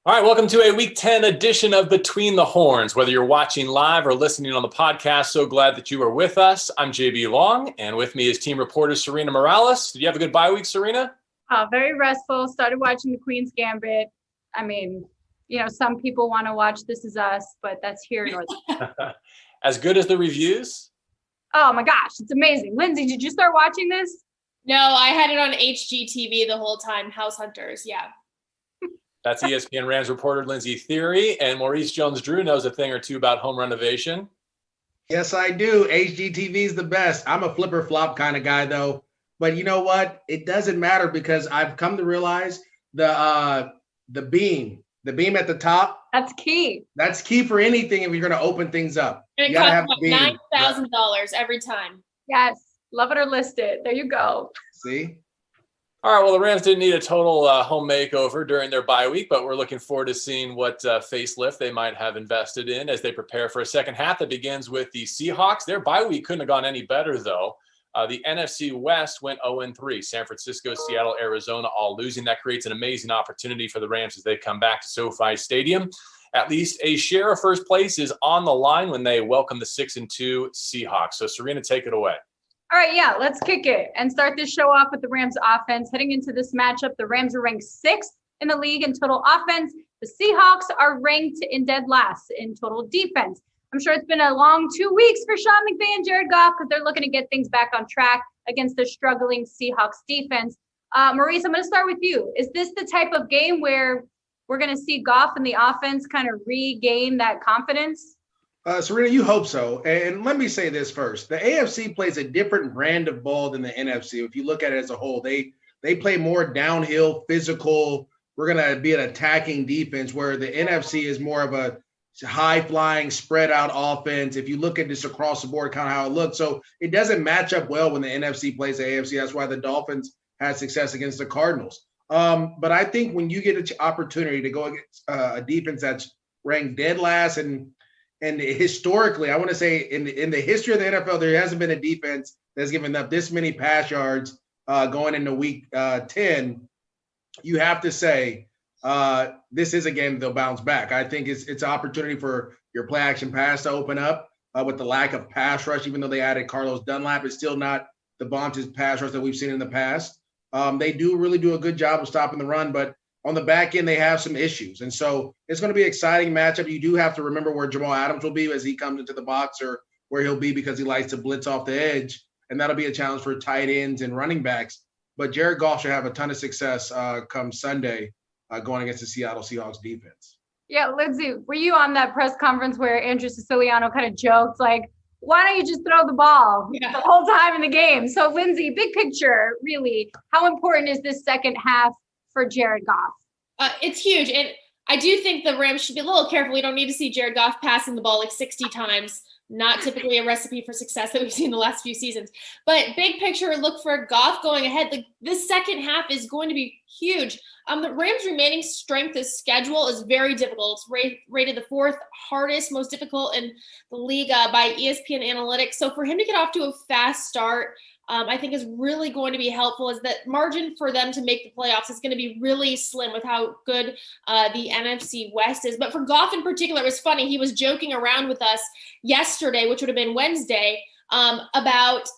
All right, welcome to a Week 10 edition of Between the Horns. Whether you're watching live or listening on the podcast, so glad that you are with us. I'm JB Long, and with me is team reporter Serena Morales. Did you have a good bye week, Serena? Very restful. Started watching the Queen's Gambit. I mean, some people want to watch This Is Us, but that's here nor there. As good as the reviews? Oh my gosh, it's amazing. Lindsay, did you start watching this? No, I had it on HGTV the whole time. House Hunters, yeah. That's ESPN Rams reporter Lindsay Theory, and Maurice Jones-Drew knows a thing or two about home renovation. Yes, I do. HGTV is the best. I'm a flipper flop kind of guy, though. But you know what? It doesn't matter because I've come to realize the beam at the top. That's key. That's key for anything if you're going to open things up. And it costs like $9,000 every time. Yes, love it or list it. There you go. See? All right, well, the Rams didn't need a total home makeover during their bye week, but we're looking forward to seeing what facelift they might have invested in as they prepare for a second half that begins with the Seahawks. Their bye week couldn't have gone any better, though. The NFC West went 0-3. San Francisco, Seattle, Arizona all losing. That creates an amazing opportunity for the Rams as they come back to SoFi Stadium. At least a share of first place is on the line when they welcome the 6-2 Seahawks. So, Serena, take it away. All right, yeah, let's kick it and start this show off with the Rams offense. Heading into this matchup, the Rams are ranked 6th in the league in total offense. The Seahawks are ranked in dead last in total defense. I'm sure it's been a long 2 weeks for Sean McVay and Jared Goff because they're looking to get things back on track against the struggling Seahawks defense. Maurice, I'm going to start with you. Is this the type of game where we're going to see Goff and the offense kind of regain that confidence? Serena, you hope so. And let me say this first. The AFC plays a different brand of ball than the NFC. If you look at it as a whole, they play more downhill, physical. We're going to be an attacking defense where the NFC is more of a high-flying, spread-out offense. If you look at this across the board, kind of how it looks. So it doesn't match up well when the NFC plays the AFC. That's why the Dolphins had success against the Cardinals. But I think when you get an opportunity to go against a defense that's ranked dead last and historically, I want to say in the history of the NFL, there hasn't been a defense that's given up this many pass yards going into week 10. You have to say this is a game they'll bounce back. I think it's an opportunity for your play action pass to open up with the lack of pass rush. Even though they added Carlos Dunlap, it's still not the vaunted pass rush that we've seen in the past. They do really do a good job of stopping the run, but on the back end, they have some issues. And so it's going to be an exciting matchup. You do have to remember where Jamal Adams will be as he comes into the box or where he'll be because he likes to blitz off the edge. And that'll be a challenge for tight ends and running backs. But Jared Goff should have a ton of success come Sunday going against the Seattle Seahawks defense. Yeah, Lindsay, were you on that press conference where Andrew Siciliano kind of joked, like, why don't you just throw the ball the whole time in the game? So, Lindsay, big picture, really, how important is this second half for Jared Goff? It's huge. And I do think the Rams should be a little careful. We don't need to see Jared Goff passing the ball like 60 times. Not typically a recipe for success that we've seen the last few seasons. But big picture, look for Goff going ahead. This second half is going to be huge. The Rams' remaining strength of schedule is very difficult. It's rated the 4th hardest, most difficult in the league by ESPN Analytics. So for him to get off to a fast start, I think is really going to be helpful. Is that margin for them to make the playoffs is going to be really slim with how good the NFC West is. But for Goff in particular, it was funny. He was joking around with us yesterday, which would have been Wednesday, about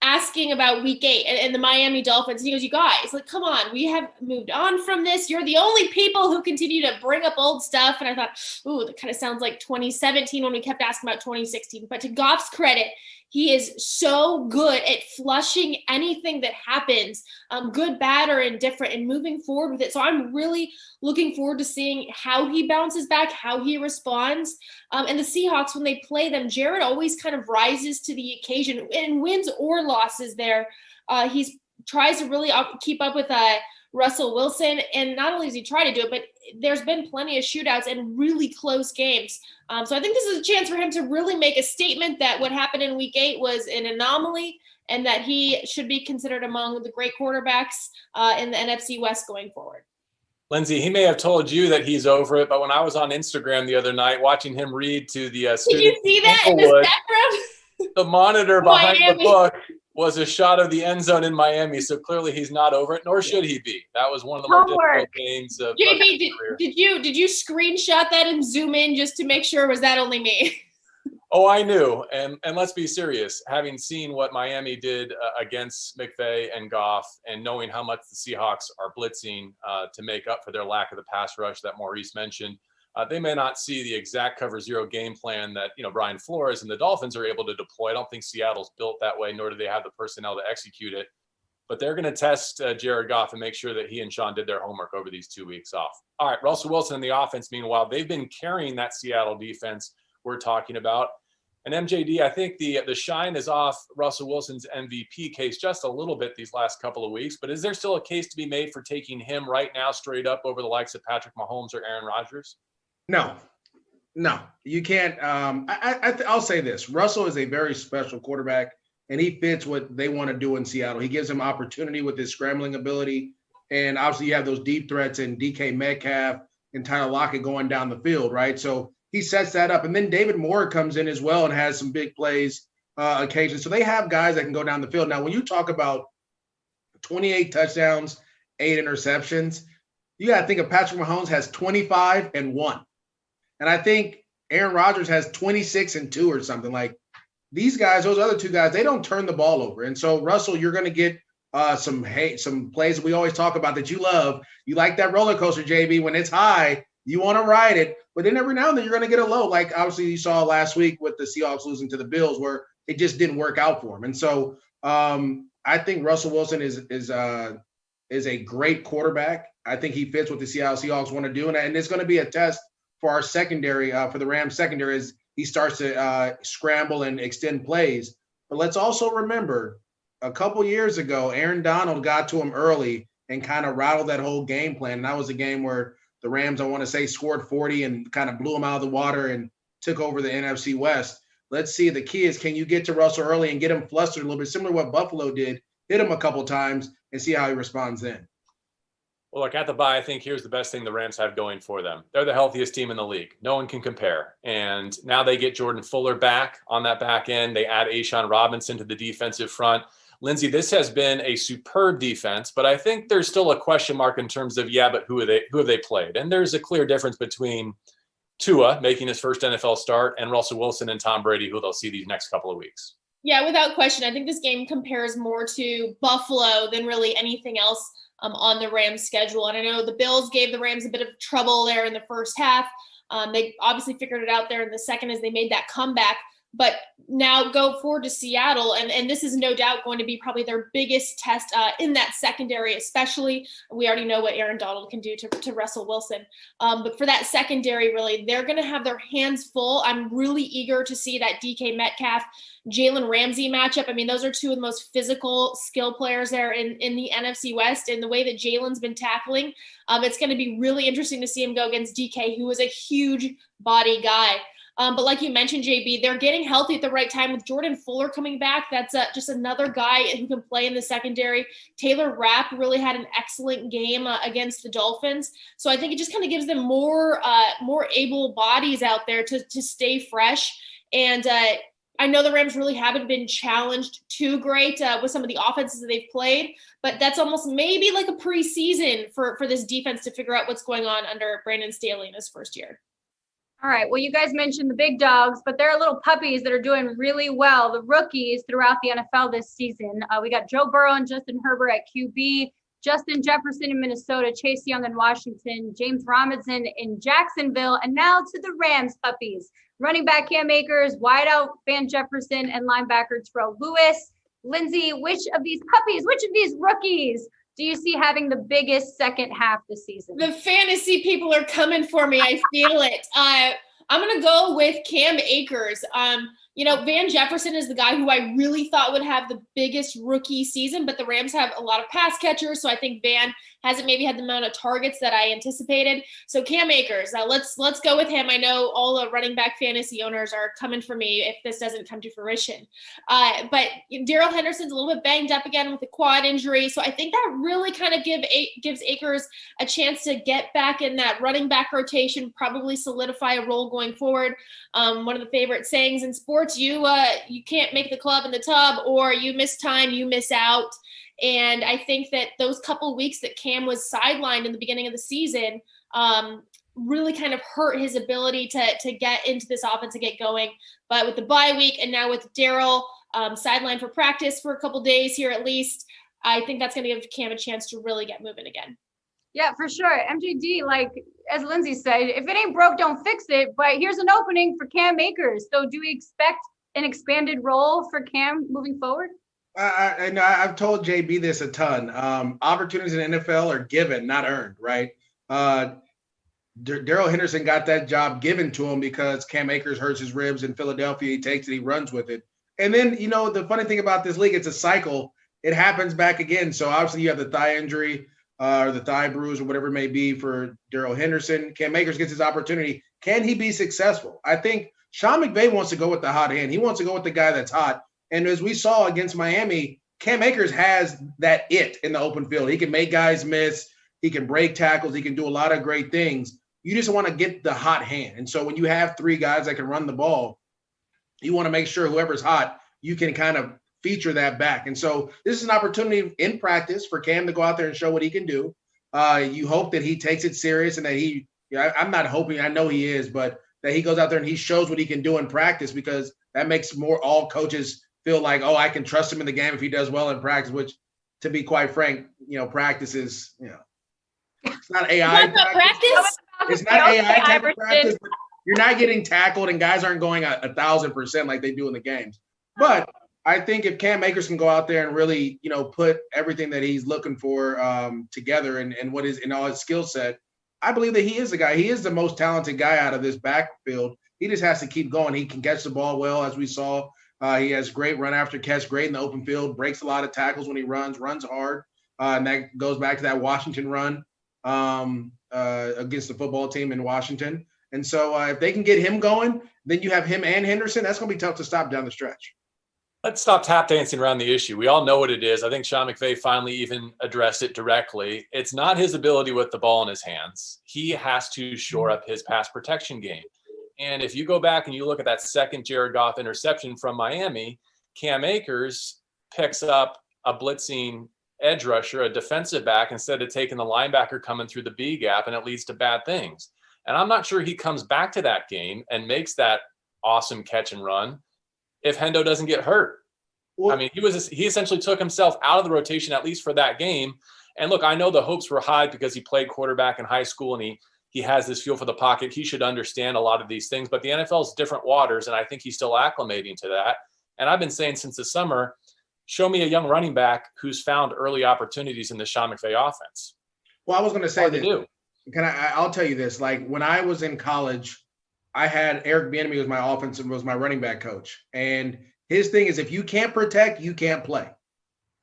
asking about week 8 and the Miami Dolphins. He goes, you guys, like, come on, we have moved on from this. You're the only people who continue to bring up old stuff. And I thought, ooh, that kind of sounds like 2017 when we kept asking about 2016. But to Goff's credit, he is so good at flushing anything that happens, good, bad, or indifferent, and moving forward with it. So I'm really looking forward to seeing how he bounces back, how he responds. And the Seahawks, when they play them, Jared always kind of rises to the occasion and wins or losses there. He tries to really keep up with Russell Wilson. And not only does he try to do it, but there's been plenty of shootouts and really close games. So I think this is a chance for him to really make a statement that what happened in week 8 was an anomaly and that he should be considered among the great quarterbacks in the NFC West going forward. Lindsay, he may have told you that he's over it, but when I was on Instagram the other night watching him read to the student, did you see that in the background? The monitor behind the book, was a shot of the end zone in Miami, so clearly he's not over it, nor should he be. That was one of the more difficult games of JB, his career. did you screenshot that and zoom in just to make sure, or was that only me? Oh, I knew. And let's be serious. Having seen what Miami did against McVay and Goff, and knowing how much the Seahawks are blitzing to make up for their lack of the pass rush that Maurice mentioned, they may not see the exact cover zero game plan that, Brian Flores and the Dolphins are able to deploy. I don't think Seattle's built that way, nor do they have the personnel to execute it. But they're going to test Jared Goff and make sure that he and Sean did their homework over these 2 weeks off. All right, Russell Wilson and the offense, meanwhile, they've been carrying that Seattle defense we're talking about. And MJD, I think the shine is off Russell Wilson's MVP case just a little bit these last couple of weeks. But is there still a case to be made for taking him right now straight up over the likes of Patrick Mahomes or Aaron Rodgers? No, you can't. I'll say this. Russell is a very special quarterback, and he fits what they want to do in Seattle. He gives them opportunity with his scrambling ability. And obviously you have those deep threats in DK Metcalf and Tyler Lockett going down the field, right? So he sets that up. And then David Moore comes in as well and has some big plays occasionally. So they have guys that can go down the field. Now, when you talk about 28 touchdowns, 8 interceptions, you got to think of Patrick Mahomes has 25 and 1. And I think Aaron Rodgers has 26 and 2 or something. Like these guys, those other two guys, they don't turn the ball over. And so, Russell, you're going to get some plays that we always talk about that you love. You like that roller coaster, JB. When it's high, you want to ride it. But then every now and then you're going to get a low. Like obviously you saw last week with the Seahawks losing to the Bills where it just didn't work out for him. And so I think Russell Wilson is a great quarterback. I think he fits what the Seattle Seahawks want to do. And it's going to be a test for our secondary, for the Rams secondary, as he starts to scramble and extend plays. But let's also remember a couple years ago, Aaron Donald got to him early and kind of rattled that whole game plan. And that was a game where the Rams, I want to say, scored 40 and kind of blew them out of the water and took over the NFC West. Let's see. The key is, can you get to Russell early and get him flustered a little bit, similar to what Buffalo did, hit him a couple times and see how he responds then. Well, look, at the bye, I think here's the best thing the Rams have going for them. They're the healthiest team in the league. No one can compare. And now they get Jordan Fuller back on that back end. They add A'Shaun Robinson to the defensive front. Lindsay, this has been a superb defense, but I think there's still a question mark in terms of, but who have they played? And there's a clear difference between Tua making his first NFL start and Russell Wilson and Tom Brady, who they'll see these next couple of weeks. Yeah, without question. I think this game compares more to Buffalo than really anything else on the Rams schedule. And I know the Bills gave the Rams a bit of trouble there in the first half. They obviously figured it out there in the second as they made that comeback. But now go forward to Seattle, and this is no doubt going to be probably their biggest test in that secondary, especially. We already know what Aaron Donald can do to Russell Wilson. But for that secondary, really, they're going to have their hands full. I'm really eager to see that DK Metcalf, Jalen Ramsey matchup. I mean, those are two of the most physical skill players there in the NFC West. And the way that Jalen's been tackling, it's going to be really interesting to see him go against DK, who is a huge body guy. But like you mentioned, JB, they're getting healthy at the right time with Jordan Fuller coming back. That's just another guy who can play in the secondary. Taylor Rapp really had an excellent game against the Dolphins. So I think it just kind of gives them more able bodies out there to stay fresh. And I know the Rams really haven't been challenged too great with some of the offenses that they've played, but that's almost maybe like a preseason for this defense to figure out what's going on under Brandon Staley in his first year. All right. Well, you guys mentioned the big dogs, but there are little puppies that are doing really well. The rookies throughout the NFL this season. We got Joe Burrow and Justin Herbert at QB, Justin Jefferson in Minnesota, Chase Young in Washington, James Robinson in Jacksonville, and now to the Rams puppies. Running back Cam Akers, wideout Van Jefferson, and linebacker Terrell Lewis. Lindsay, which of these rookies do you see having the biggest second half this season? The fantasy people are coming for me. I feel it. I'm going to go with Cam Akers. Van Jefferson is the guy who I really thought would have the biggest rookie season, but the Rams have a lot of pass catchers. So I think Van hasn't maybe had the amount of targets that I anticipated. So Cam Akers, let's go with him. I know all the running back fantasy owners are coming for me if this doesn't come to fruition. But Darrell Henderson's a little bit banged up again with the quad injury. So I think that really kind of gives Akers a chance to get back in that running back rotation, probably solidify a role going forward. One of the favorite sayings in sports sports, you can't make the club in the tub, or you miss time, you miss out. And I think that those couple weeks that Cam was sidelined in the beginning of the season really kind of hurt his ability to get into this offense and get going. But with the bye week, and now with Daryl sidelined for practice for a couple days here at least, I think that's going to give Cam a chance to really get moving again. Yeah, for sure. MJD, like as Lindsay said, if it ain't broke, don't fix it. But here's an opening for Cam Akers. So do we expect an expanded role for Cam moving forward? I've told JB this a ton. Opportunities in the NFL are given, not earned, right? Daryl Henderson got that job given to him because Cam Akers hurts his ribs in Philadelphia. He takes it, he runs with it. And then, the funny thing about this league, it's a cycle. It happens back again. So obviously you have the thigh injury or the thigh bruise or whatever it may be for Daryl Henderson. Cam Akers gets his opportunity. Can he be successful? I think Sean McVay wants to go with the hot hand. He wants to go with the guy that's hot. And as we saw against Miami, Cam Akers has that it in the open field. He can make guys miss. He can break tackles. He can do a lot of great things. You just want to get the hot hand. And so when you have three guys that can run the ball, you want to make sure whoever's hot, you can kind of feature that back. And so this is an opportunity in practice for Cam to go out there and show what he can do. You hope that he takes it serious and that I'm not hoping, I know he is, but that he goes out there and he shows what he can do in practice, because that makes all coaches feel like, oh, I can trust him in the game if he does well in practice, which, to be quite frank, practice is, it's not AI practice. It's not AI type of practice. But you're not getting tackled and guys aren't going 1,000% like they do in the games. But I think if Cam Akers can go out there and really, put everything that he's looking for together and what is in all his skill set, I believe that he is the guy. He is the most talented guy out of this backfield. He just has to keep going. He can catch the ball well, as we saw. He has great run after catch, great in the open field, breaks a lot of tackles when he runs hard. And that goes back to that Washington run against the football team in Washington. And so if they can get him going, then you have him and Henderson. That's going to be tough to stop down the stretch. Let's stop tap dancing around the issue. We all know what it is. I think Sean McVay finally even addressed it directly. It's not his ability with the ball in his hands. He has to shore up his pass protection game. And if you go back and you look at that second Jared Goff interception from Miami, Cam Akers picks up a blitzing edge rusher, a defensive back, instead of taking the linebacker coming through the B gap, and it leads to bad things. And I'm not sure he comes back to that game and makes that awesome catch and run if Hendo doesn't get hurt. Well, I mean, he essentially took himself out of the rotation, at least for that game. And look, I know the hopes were high because he played quarterback in high school and he has this feel for the pocket. He should understand a lot of these things, but the NFL is different waters, and I think he's still acclimating to that. And I've been saying since the summer, show me a young running back who's found early opportunities in the Sean McVay offense. Well, I was going to say that. I'll tell you this. Like when I was in college, I had Eric Bieniemy was my offensive, was my running back coach. And his thing is, if you can't protect, you can't play.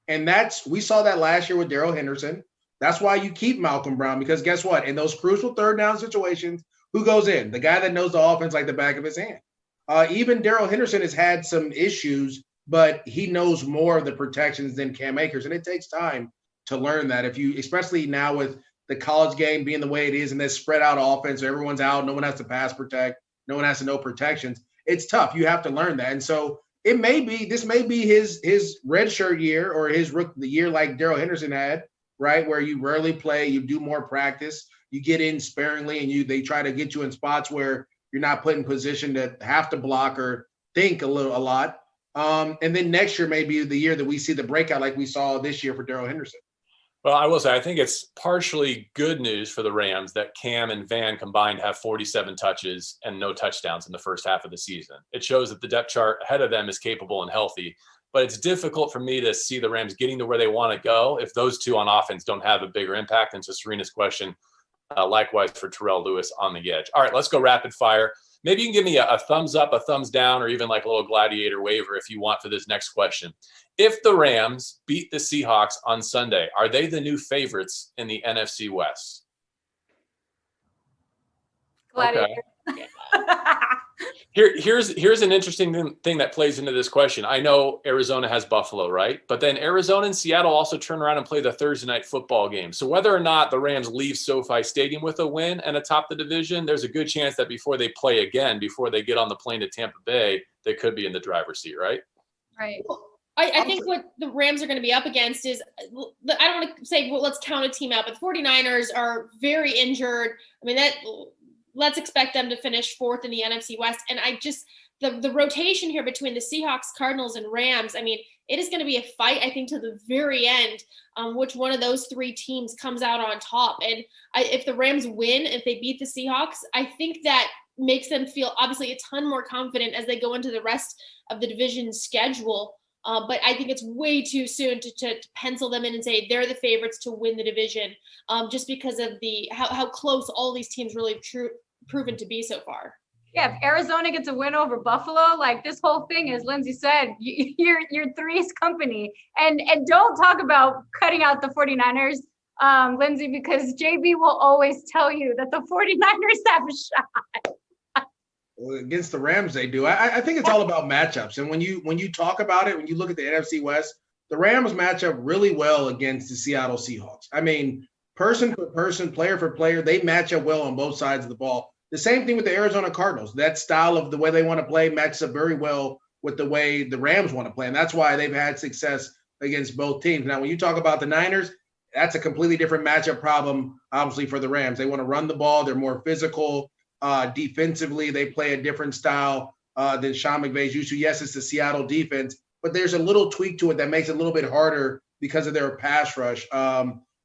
And we saw that last year with Daryl Henderson. That's why you keep Malcolm Brown, because guess what? In those crucial third down situations, who goes in? The guy that knows the offense like the back of his hand. Even Daryl Henderson has had some issues, but he knows more of the protections than Cam Akers. And it takes time to learn that. Especially now with the college game being the way it is and this spread out offense, so everyone's out, no one has to pass protect, no one has to know protections. It's tough. You have to learn that. And so this may be his redshirt year, or the year like Daryl Henderson had, right? Where you rarely play, you do more practice, you get in sparingly, and they try to get you in spots where you're not put in position to have to block or think a lot. And then next year may be the year that we see the breakout like we saw this year for Daryl Henderson. Well, I will say, I think it's partially good news for the Rams that Cam and Van combined have 47 touches and no touchdowns in the first half of the season. It shows that the depth chart ahead of them is capable and healthy, but it's difficult for me to see the Rams getting to where they want to go if those two on offense don't have a bigger impact. And to Serena's question, likewise for Terrell Lewis on the edge. All right, let's go rapid fire. Maybe you can give me a thumbs up, a thumbs down, or even like a little gladiator waiver if you want for this next question. If the Rams beat the Seahawks on Sunday, are they the new favorites in the NFC West? Gladiator. Okay. Here's an interesting thing that plays into this question. I know Arizona has Buffalo, right? But then Arizona and Seattle also turn around and play the Thursday night football game. So whether or not the Rams leave SoFi Stadium with a win and atop the division, there's a good chance that before they play again, before they get on the plane to Tampa Bay, they could be in the driver's seat, right? Right. I think what the Rams are going to be up against is, I don't want to say, well, let's count a team out, but the 49ers are very injured. I mean, let's expect them to finish fourth in the NFC West. And the rotation here between the Seahawks, Cardinals, and Rams, I mean, it is going to be a fight, I think, to the very end, which one of those three teams comes out on top. And if the Rams win, if they beat the Seahawks, I think that makes them feel obviously a ton more confident as they go into the rest of the division schedule. But I think it's way too soon to pencil them in and say they're the favorites to win the division, just because of how close all these teams really proven to be so far. Yeah, if Arizona gets a win over Buffalo, like this whole thing, as Lindsay said, you're three's company. And don't talk about cutting out the 49ers, Lindsay, because JB will always tell you that the 49ers have a shot. Against the Rams, they do. I think it's all about matchups. And when you talk about it, when you look at the NFC West, the Rams match up really well against the Seattle Seahawks. I mean, person for person, player for player, they match up well on both sides of the ball. The same thing with the Arizona Cardinals. That style of the way they want to play matches up very well with the way the Rams want to play. And that's why they've had success against both teams. Now, when you talk about the Niners, that's a completely different matchup problem, obviously, for the Rams. They want to run the ball. They're more physical. Defensively, they play a different style than Sean McVay's used to. Yes, it's the Seattle defense, but there's a little tweak to it that makes it a little bit harder because of their pass rush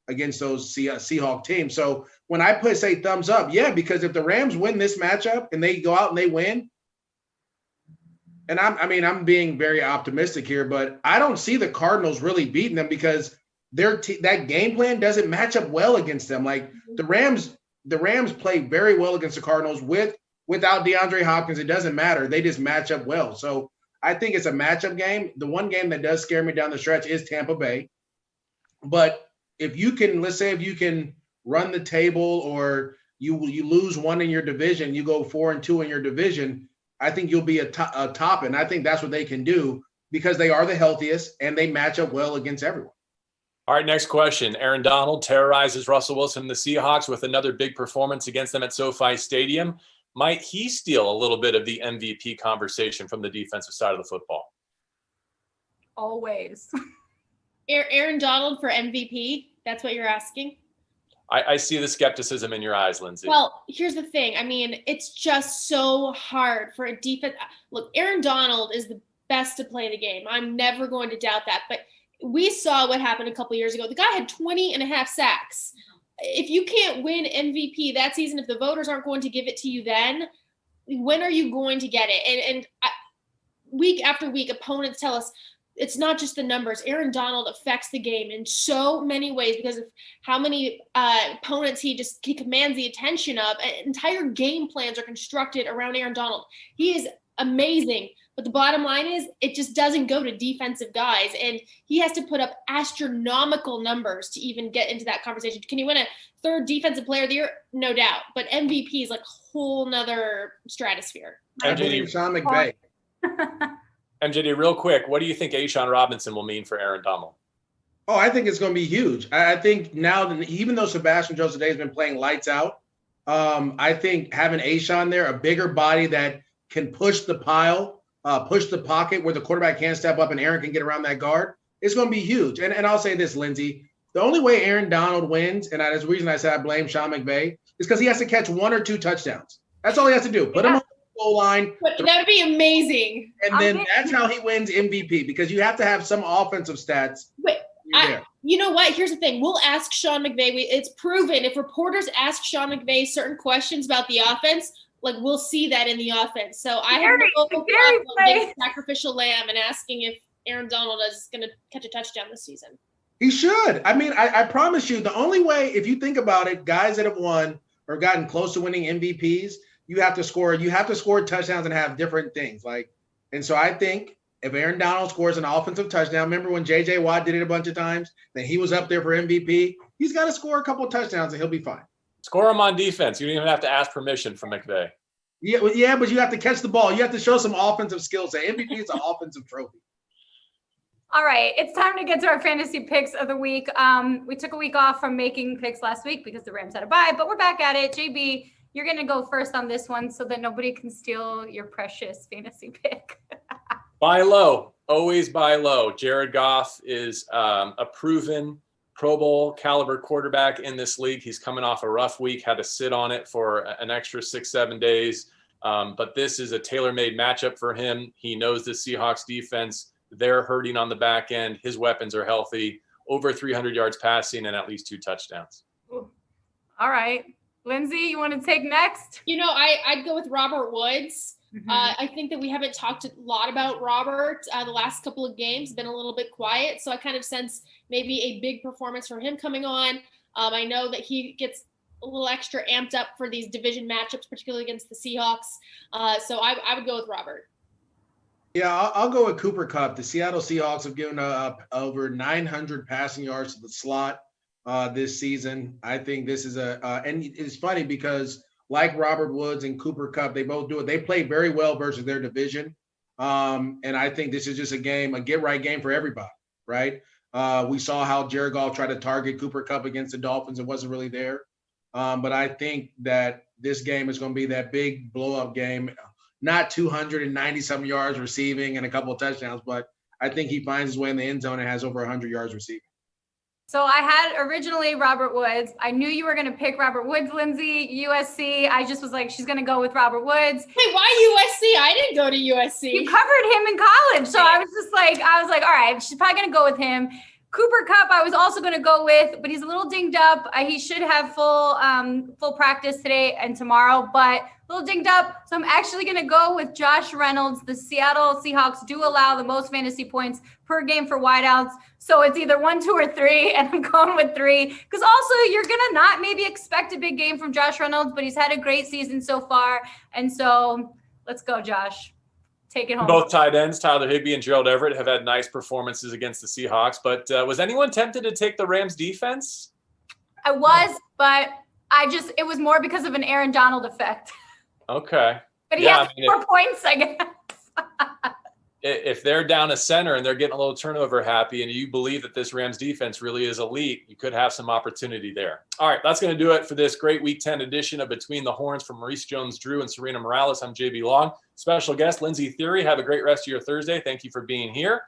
against those Seahawks teams. So when I say thumbs up, yeah, because if the Rams win this matchup and they go out and they win, and I'm being very optimistic here, but I don't see the Cardinals really beating them because that game plan doesn't match up well against them. Like the Rams play very well against the Cardinals without DeAndre Hopkins. It doesn't matter. They just match up well. So I think it's a matchup game. The one game that does scare me down the stretch is Tampa Bay. But if you can, let's say if you can run the table or you lose one in your division, you go 4-2 in your division, I think you'll be a top. And I think that's what they can do because they are the healthiest and they match up well against everyone. All right, next question. Aaron Donald terrorizes Russell Wilson and the Seahawks with another big performance against them at SoFi Stadium. Might he steal a little bit of the MVP conversation from the defensive side of the football? Always. Aaron Donald for MVP? That's what you're asking? I see the skepticism in your eyes, Lindsay. Well, here's the thing. I mean, it's just so hard for a defense. Look, Aaron Donald is the best to play the game. I'm never going to doubt that. But we saw what happened a couple years ago. The guy had 20.5 sacks. If you can't win MVP that season, if the voters aren't going to give it to you then, when are you going to get it? And week after week, opponents tell us it's not just the numbers. Aaron Donald affects the game in so many ways because of how many opponents he commands the attention of. Entire game plans are constructed around Aaron Donald. He is amazing. But the bottom line is it just doesn't go to defensive guys. And he has to put up astronomical numbers to even get into that conversation. Can he win a third defensive player of the year? No doubt. But MVP is like a whole nother stratosphere. MJD, Sean McVay. MJD, real quick, what do you think A'Shaun Robinson will mean for Aaron Donald? Oh, I think it's going to be huge. I think now, even though Sebastian Joseph Day has been playing lights out, I think having A'Shaun there, a bigger body that can push the pile, push the pocket where the quarterback can't step up and Aaron can get around that guard, it's going to be huge. And I'll say this, Lindsay, the only way Aaron Donald wins, and that's the reason I said I blame Sean McVay, is because he has to catch 1 or 2 touchdowns. That's all he has to do. Put him on the goal line. That would be amazing. And then that's how he wins MVP, because you have to have some offensive stats. You know what? Here's the thing. We'll ask Sean McVay. It's proven if reporters ask Sean McVay certain questions about the offense, like we'll see that in the offense. So I have no problem being a sacrificial lamb and asking if Aaron Donald is going to catch a touchdown this season. He should. I mean, I promise you, the only way, if you think about it, guys that have won or gotten close to winning MVPs, you have to score touchdowns and have different things. And so I think if Aaron Donald scores an offensive touchdown, remember when J.J. Watt did it a bunch of times, then he was up there for MVP. He's got to score a couple of touchdowns and he'll be fine. Score him on defense. You don't even have to ask permission from McVay. Yeah, but you have to catch the ball. You have to show some offensive skills. The MVP is an offensive trophy. All right, it's time to get to our fantasy picks of the week. We took a week off from making picks last week because the Rams had a bye, but we're back at it. JB, you're going to go first on this one so that nobody can steal your precious fantasy pick. Buy low. Always buy low. Jared Goff is a proven Pro Bowl caliber quarterback in this league. He's coming off a rough week, had to sit on it for an extra 6-7 days. But this is a tailor-made matchup for him. He knows the Seahawks defense. They're hurting on the back end. His weapons are healthy. Over 300 yards passing and at least 2 touchdowns. Ooh. All right. Lindsay, you want to take next? I'd go with Robert Woods. Mm-hmm. I think that we haven't talked a lot about Robert the last couple of games, been a little bit quiet. So I kind of sense maybe a big performance for him coming on. I know that he gets a little extra amped up for these division matchups, particularly against the Seahawks. So I would go with Robert. Yeah, I'll go with Cooper Kupp. The Seattle Seahawks have given up over 900 passing yards to the slot this season. I think this is and it's funny because like Robert Woods and Cooper Kupp, they both do it. They play very well versus their division. And I think this is just a get-right game for everybody, right? We saw how Jared Goff tried to target Cooper Kupp against the Dolphins. It wasn't really there. But I think that this game is going to be that big blow-up game. Not 290-some yards receiving and a couple of touchdowns, but I think he finds his way in the end zone and has over 100 yards receiving. So I had originally Robert Woods. I knew you were going to pick Robert Woods, Lindsay, USC. I just was like, she's going to go with Robert Woods. Wait, why USC? I didn't go to USC. You covered him in college. So I was like, all right, she's probably going to go with him. Cooper Kupp, I was also going to go with, but he's a little dinged up. He should have full practice today and tomorrow, but a little dinged up. So I'm actually going to go with Josh Reynolds. The Seattle Seahawks do allow the most fantasy points per game for wideouts. So it's either 1, 2, or 3, and I'm going with 3. Because also you're going to not maybe expect a big game from Josh Reynolds, but he's had a great season so far. And so let's go, Josh. Take it home. Both tight ends, Tyler Higbee and Gerald Everett, have had nice performances against the Seahawks. But was anyone tempted to take the Rams defense? I was, but it was more because of an Aaron Donald effect. Okay. But he has 4 points, I guess. If they're down a center and they're getting a little turnover happy and you believe that this Rams defense really is elite, you could have some opportunity there. All right, that's going to do it for this great Week 10 edition of Between the Horns from Maurice Jones-Drew and Serena Morales. I'm JB Long. Special guest, Lindsay Theory. Have a great rest of your Thursday. Thank you for being here.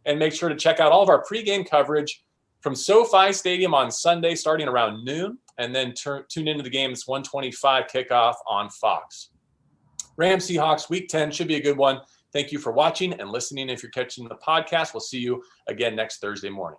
And make sure to check out all of our pregame coverage from SoFi Stadium on Sunday starting around noon. And then tune into the game. It's 1:25 kickoff on Fox. Rams Seahawks Week 10 should be a good one. Thank you for watching and listening. If you're catching the podcast, we'll see you again next Thursday morning.